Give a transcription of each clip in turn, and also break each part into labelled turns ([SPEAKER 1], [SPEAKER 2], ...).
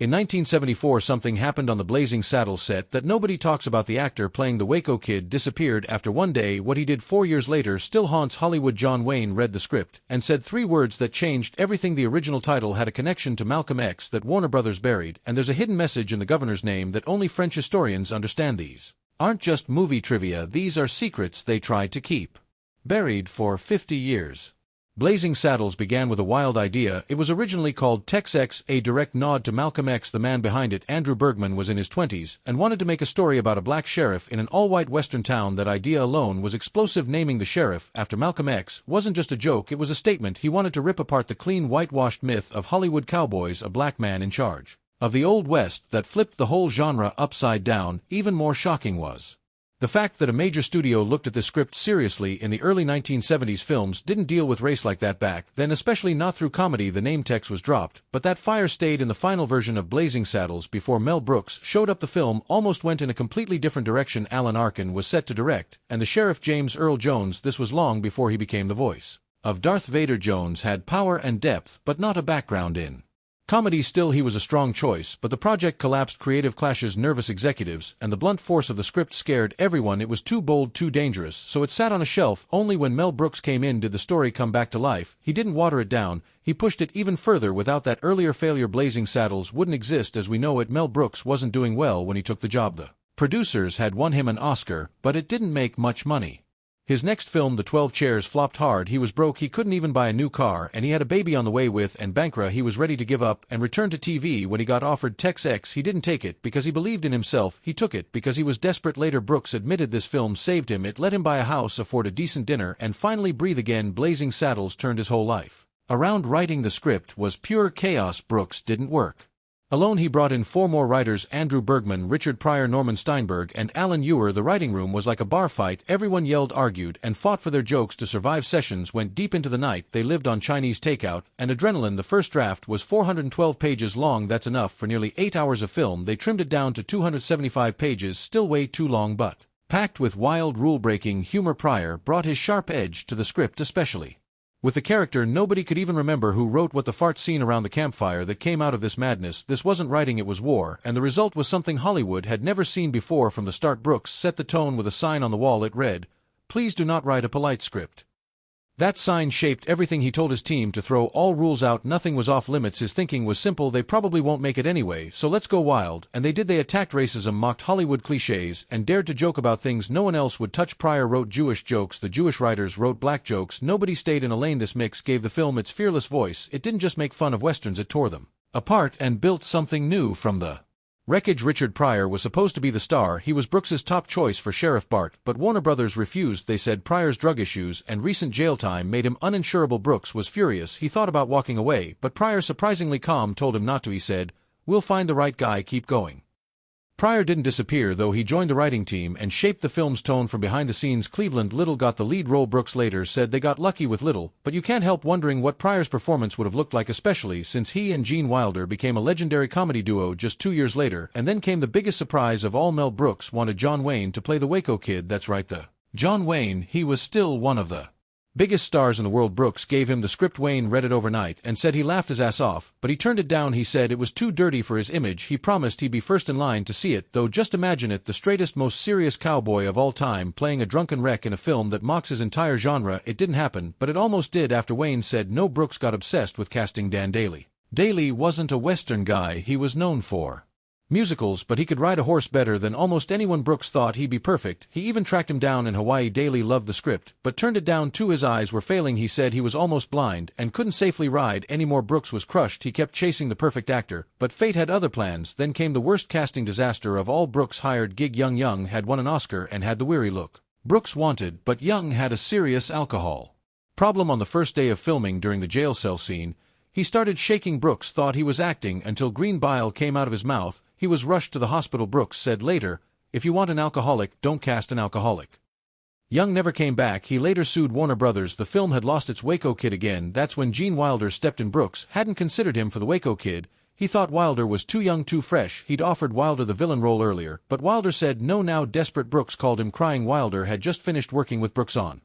[SPEAKER 1] In 1974 something happened on the Blazing Saddles set that nobody talks about. The actor playing the Waco Kid disappeared after one day. What he did 4 years later still haunts Hollywood. John Wayne read the script and said 3 words that changed everything. The original title had a connection to Malcolm X that Warner Brothers buried, and there's a hidden message in the governor's name that only French historians understand. These aren't just movie trivia, these are secrets they tried to keep buried for 50 years. Blazing Saddles began with a wild idea. It was originally called Tex-X, a direct nod to Malcolm X. The man behind it, Andrew Bergman, was in his 20s and wanted to make a story about a black sheriff in an all-white western town. That idea alone was explosive. Naming the sheriff after Malcolm X wasn't just a joke, it was a statement. He wanted to rip apart the clean, whitewashed myth of Hollywood cowboys, a black man in charge of the Old West, that flipped the whole genre upside down. Even more shocking was the fact that a major studio looked at this script seriously. In the early 1970s, films didn't deal with race like that back then, especially not through comedy. The name Tex was dropped, but that fire stayed in the final version of Blazing Saddles. Before Mel Brooks showed up, the film almost went in a completely different direction. Alan Arkin was set to direct, and the sheriff, James Earl Jones, this was long before he became the voice of Darth Vader. Jones had power and depth, but not a background in comedy. Still, he was a strong choice, but the project collapsed. Creative clashes, nervous executives, and the blunt force of the script scared everyone. It was too bold, too dangerous, so it sat on a shelf. Only when Mel Brooks came in did the story come back to life. He didn't water it down, he pushed it even further. Without that earlier failure, Blazing Saddles wouldn't exist as we know it. Mel Brooks wasn't doing well when he took the job. The producers had won him an Oscar, but it didn't make much money. His next film, The 12 Chairs, flopped hard. He was broke, he couldn't even buy a new car, and he had a baby on the way with and Bankra. He was ready to give up and return to TV. When he got offered Tex-X, he didn't take it because he believed in himself, he took it because he was desperate. Later, Brooks admitted this film saved him. It let him buy a house, afford a decent dinner, and finally breathe again. Blazing Saddles turned his whole life around. Writing the script was pure chaos. Brooks didn't work alone. He brought in 4 more writers: Andrew Bergman, Richard Pryor, Norman Steinberg, and Alan Ewer. The writing room was like a bar fight. Everyone yelled, argued, and fought for their jokes to survive. Sessions went deep into the night. They lived on Chinese takeout and adrenaline. The first draft was 412 pages long. That's enough for nearly 8 hours of film. They trimmed it down to 275 pages, still way too long, but packed with wild, rule-breaking humor. Pryor brought his sharp edge to the script, especially with the character nobody could even remember who wrote what. The fart scene around the campfire that came out of this madness. This wasn't writing, it was war, and the result was something Hollywood had never seen before. From the start, Brooks set the tone with a sign on the wall. It read, "Please do not write a polite script." That sign shaped everything. He told his team to throw all rules out. Nothing was off limits. His thinking was simple: they probably won't make it anyway, so let's go wild. And they did. They attacked racism, mocked Hollywood cliches, and dared to joke about things no one else would touch. Pryor wrote Jewish jokes, the Jewish writers wrote black jokes. Nobody stayed in a lane. This mix gave the film its fearless voice. It didn't just make fun of westerns, it tore them apart and built something new from the wreckage. Richard Pryor was supposed to be the star. He was Brooks's top choice for Sheriff Bart, but Warner Brothers refused. They said Pryor's drug issues and recent jail time made him uninsurable. Brooks was furious. He thought about walking away, but Pryor, surprisingly calm, told him not to. He said, "We'll find the right guy, keep going." Pryor didn't disappear, though. He joined the writing team and shaped the film's tone from behind the scenes. Cleveland Little got the lead role. Brooks later said they got lucky with Little, but you can't help wondering what Pryor's performance would have looked like, especially since he and Gene Wilder became a legendary comedy duo just 2 years later. And then came the biggest surprise of all: Mel Brooks wanted John Wayne to play the Waco Kid. That's right, the John Wayne. He was still one of the biggest stars in the world. Brooks gave him the script. Wayne read it overnight and said he laughed his ass off, but he turned it down. He said it was too dirty for his image. He promised he'd be first in line to see it, though. Just imagine it, the straightest, most serious cowboy of all time playing a drunken wreck in a film that mocks his entire genre. It didn't happen, but it almost did. After Wayne said no, Brooks got obsessed with casting Dan Daly. Daly wasn't a Western guy. He was known for musicals, but he could ride a horse better than almost anyone. Brooks thought he'd be perfect. He even tracked him down in Hawaii. Daly loved the script, but turned it down too. His eyes were failing. He said he was almost blind and couldn't safely ride anymore. Brooks was crushed. He kept chasing the perfect actor, but fate had other plans. Then came the worst casting disaster of all. Brooks hired gig Young. Young had won an Oscar and had the weary look Brooks wanted, but Young had a serious alcohol problem. On the first day of filming, during the jail cell scene, he started shaking. Brooks thought he was acting until green bile came out of his mouth. He was rushed to the hospital. Brooks said later, "If you want an alcoholic, don't cast an alcoholic." Young never came back. He later sued Warner Brothers. The film had lost its Waco Kid again. That's when Gene Wilder stepped in. Brooks hadn't considered him for the Waco Kid. He thought Wilder was too young, too fresh. He'd offered Wilder the villain role earlier, but Wilder said no. Now desperate, Brooks called him crying. Wilder had just finished working with Brooks on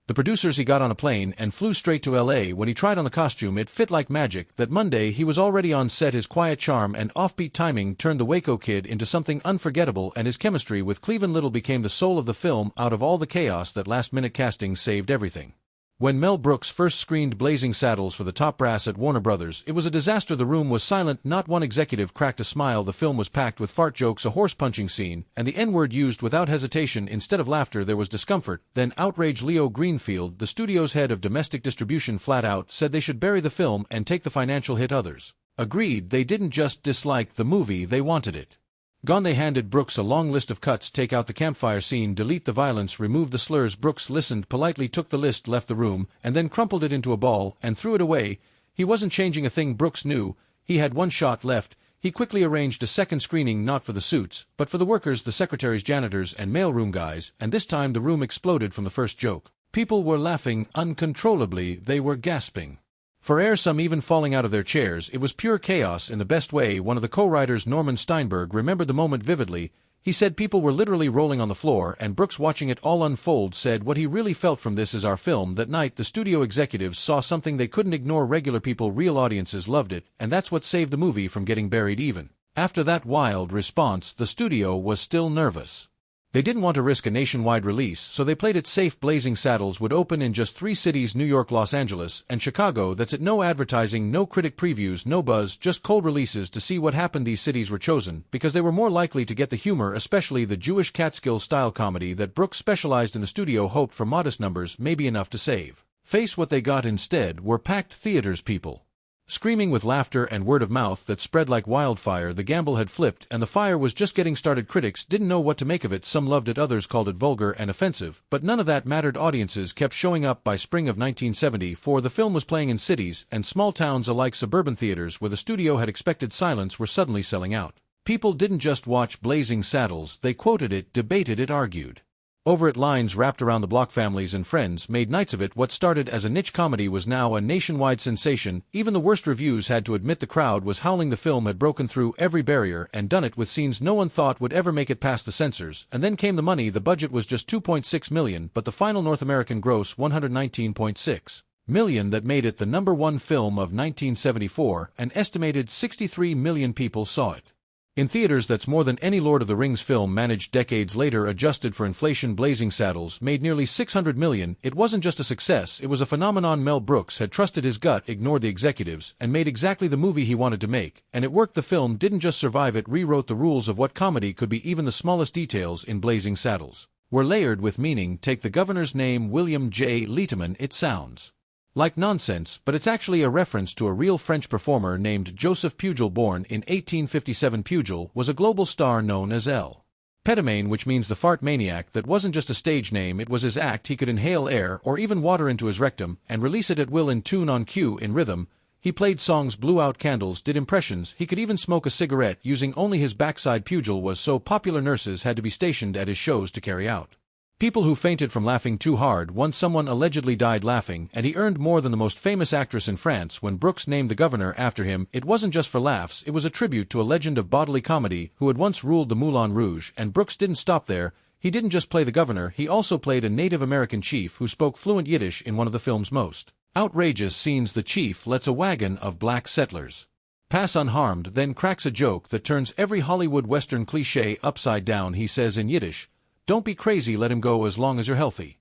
[SPEAKER 1] The producers he got on a plane and flew straight to LA. When he tried on the costume it fit like magic. That Monday he was already on set. His quiet charm and offbeat timing turned the Waco Kid into something unforgettable, and his chemistry with Cleavon Little became the soul of the film. Out of all the chaos, that last-minute casting saved everything. When Mel Brooks first screened Blazing Saddles for the top brass at Warner Brothers, it was a disaster. The room was silent, not one executive cracked a smile. The film was packed with fart jokes, a horse-punching scene, and the N-word used without hesitation. Instead of laughter there was discomfort, then outrage. Leo Greenfield, the studio's head of domestic distribution, flat out said they should bury the film and take the financial hit. Others agreed. They didn't just dislike the movie, they wanted it gone. They handed Brooks a long list of cuts: take out the campfire scene, delete the violence, remove the slurs. Brooks listened politely, took the list, left the room, and then crumpled it into a ball and threw it away. He wasn't changing a thing. Brooks knew he had one shot left. He quickly arranged a second screening, not for the suits, but for the workers, the secretaries, janitors, and mailroom guys, and this time the room exploded from the first joke. People were laughing uncontrollably, they were gasping for air, some even falling out of their chairs. It was pure chaos in the best way. One of the co-writers, Norman Steinberg, remembered the moment vividly. He said people were literally rolling on the floor, and Brooks, watching it all unfold, said what he really felt from this is our film. That night the studio executives saw something they couldn't ignore. Regular people, real audiences loved it, and that's what saved the movie from getting buried. Even after that wild response, the studio was still nervous. They didn't want to risk a nationwide release, so they played it safe. Blazing Saddles would open in just 3 cities: New York, Los Angeles, and Chicago. That's it. No advertising, no critic previews, no buzz, just cold releases. To see what happened, these cities were chosen because they were more likely to get the humor, especially the Jewish Catskill-style comedy that Brooks specialized in. The studio hoped for modest numbers, maybe enough to save face. What they got instead were packed theaters, people screaming with laughter and word of mouth that spread like wildfire. The gamble had flipped, and the fire was just getting started. Critics didn't know what to make of it. Some loved it, others called it vulgar and offensive, but none of that mattered. Audiences kept showing up. By spring of 1974, the film was playing in cities and small towns alike. Suburban theaters where the studio had expected silence were suddenly selling out. People didn't just watch Blazing Saddles, they quoted it, debated it, argued over it. Lines wrapped around the block. Families and friends made nights of it. What started as a niche comedy was now a nationwide sensation. Even the worst reviews had to admit the crowd was howling. The film had broken through every barrier and done it with scenes no one thought would ever make it past the censors. And then came the money. The budget was just $2.6 million, but the final North American gross $119.6 million. That made it the #1 film of 1974. An estimated 63 million people saw it in theaters. That's more than any Lord of the Rings film managed decades later. Adjusted for inflation, Blazing Saddles made nearly $600 million. It wasn't just a success, it was a phenomenon. Mel Brooks had trusted his gut, ignored the executives, and made exactly the movie he wanted to make, and it worked. The film didn't just survive, it rewrote the rules of what comedy could be. Even the smallest details in Blazing Saddles were layered with meaning. Take the governor's name, William J. Leiteman. It sounds like nonsense, but it's actually a reference to a real French performer named Joseph Pugal. Born in 1857, Pugal was a global star known as L. Petomane, which means the fart maniac. That wasn't just a stage name, it was his act. He could inhale air or even water into his rectum and release it at will, in tune, on cue, in rhythm. He played songs, blew out candles, did impressions. He could even smoke a cigarette using only his backside. Pugal was so popular nurses had to be stationed at his shows to carry out people who fainted from laughing too hard. Once someone allegedly died laughing, and he earned more than the most famous actress in France. When Brooks named the governor after him, it wasn't just for laughs, it was a tribute to a legend of bodily comedy who had once ruled the Moulin Rouge. And Brooks didn't stop there. He didn't just play the governor, he also played a Native American chief who spoke fluent Yiddish in one of the film's most outrageous scenes. The chief lets a wagon of black settlers pass unharmed, then cracks a joke that turns every Hollywood Western cliché upside down. He says in Yiddish, "Don't be crazy, let him go as long as you're healthy,"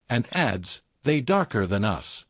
[SPEAKER 1] and adds, "They darker than us."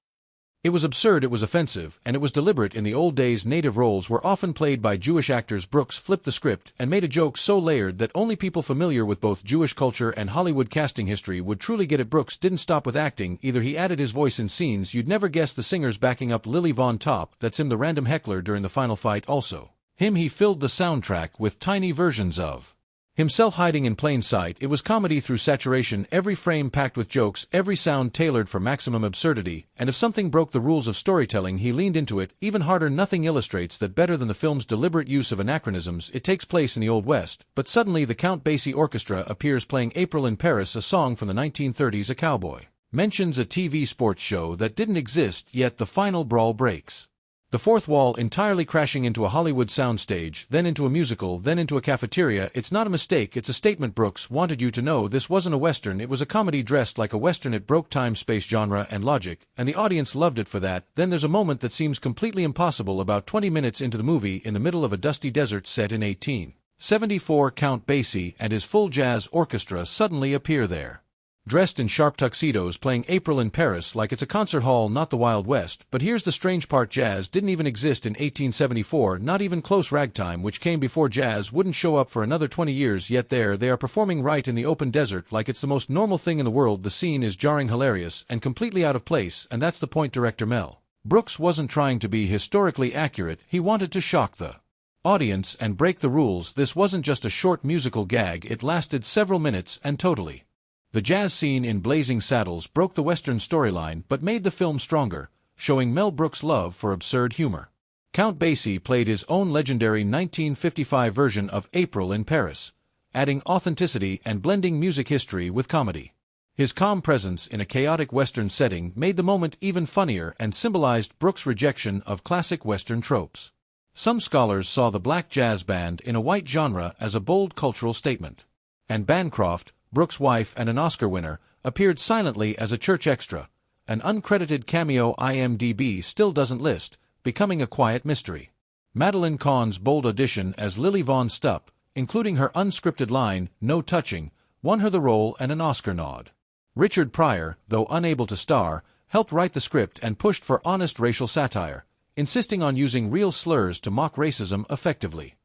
[SPEAKER 1] It was absurd, it was offensive, and it was deliberate. In the old days, native roles were often played by Jewish actors. Brooks flipped the script and made a joke so layered that only people familiar with both Jewish culture and Hollywood casting history would truly get it. Brooks didn't stop with acting either. He added his voice in scenes you'd never guess. The singers backing up Lily Von Top, that's him, the random heckler during the final fight, also him. He filled the soundtrack with tiny versions of himself hiding in plain sight. It was comedy through saturation, every frame packed with jokes, every sound tailored for maximum absurdity, and if something broke the rules of storytelling, he leaned into it even harder. Nothing illustrates that better than the film's deliberate use of anachronisms. It takes place in the Old West, but suddenly the Count Basie Orchestra appears playing April in Paris, a song from the 1930s. A cowboy mentions a TV sports show that didn't exist, yet the final brawl breaks The fourth wall entirely crashing into a Hollywood soundstage, then into a musical, then into a cafeteria. It's not a mistake, it's a statement. Brooks wanted you to know this wasn't a Western, it was a comedy dressed like a Western. It broke time, space, genre, and logic, and the audience loved it for that. Then there's a moment that seems completely impossible about 20 minutes into the movie in the middle of a dusty desert set in 1874. Count Basie and his full jazz orchestra suddenly appear there. Dressed in sharp tuxedos, playing April in Paris like it's a concert hall, not the Wild West. But here's the strange part: jazz didn't even exist in 1874, not even close. Ragtime, which came before jazz, wouldn't show up for another 20 years, yet there they are performing right in the open desert like it's the most normal thing in the world. The scene is jarring, hilarious, and completely out of place, and that's the point. Director Mel Brooks wasn't trying to be historically accurate, he wanted to shock the audience and break the rules. This wasn't just a short musical gag, it lasted several minutes and totally. The jazz scene in Blazing Saddles broke the Western storyline but made the film stronger, showing Mel Brooks' love for absurd humor. Count Basie played his own legendary 1955 version of April in Paris, adding authenticity and blending music history with comedy. His calm presence in a chaotic Western setting made the moment even funnier and symbolized Brooks' rejection of classic Western tropes. Some scholars saw the black jazz band in a white genre as a bold cultural statement. And Bancroft, Brooks' wife and an Oscar winner, appeared silently as a church extra, an uncredited cameo IMDb still doesn't list, becoming a quiet mystery. Madeline Kahn's bold audition as Lily Von Stupp, including her unscripted line, "No touching," won her the role and an Oscar nod. Richard Pryor, though unable to star, helped write the script and pushed for honest racial satire, insisting on using real slurs to mock racism effectively.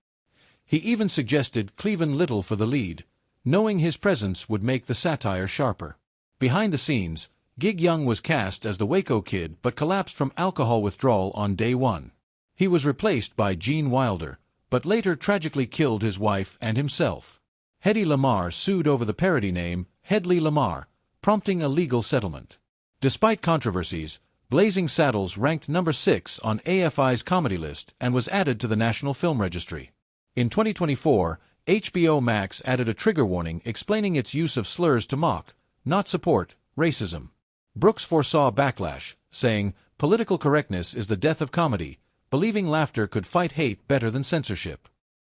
[SPEAKER 1] He even suggested Cleavon Little for the lead, knowing his presence would make the satire sharper. Behind the scenes, Gig Young was cast as the Waco Kid but collapsed from alcohol withdrawal on day one. He was replaced by Gene Wilder, but later tragically killed his wife and himself. Hedy Lamarr sued over the parody name, Hedley Lamarr, prompting a legal settlement. Despite controversies, Blazing Saddles ranked number 6 on AFI's comedy list and was added to the National Film Registry. In 2024, HBO Max added a trigger warning explaining its use of slurs to mock, not support, racism. Brooks foresaw backlash, saying, "Political correctness is the death of comedy, believing laughter could fight hate better than censorship."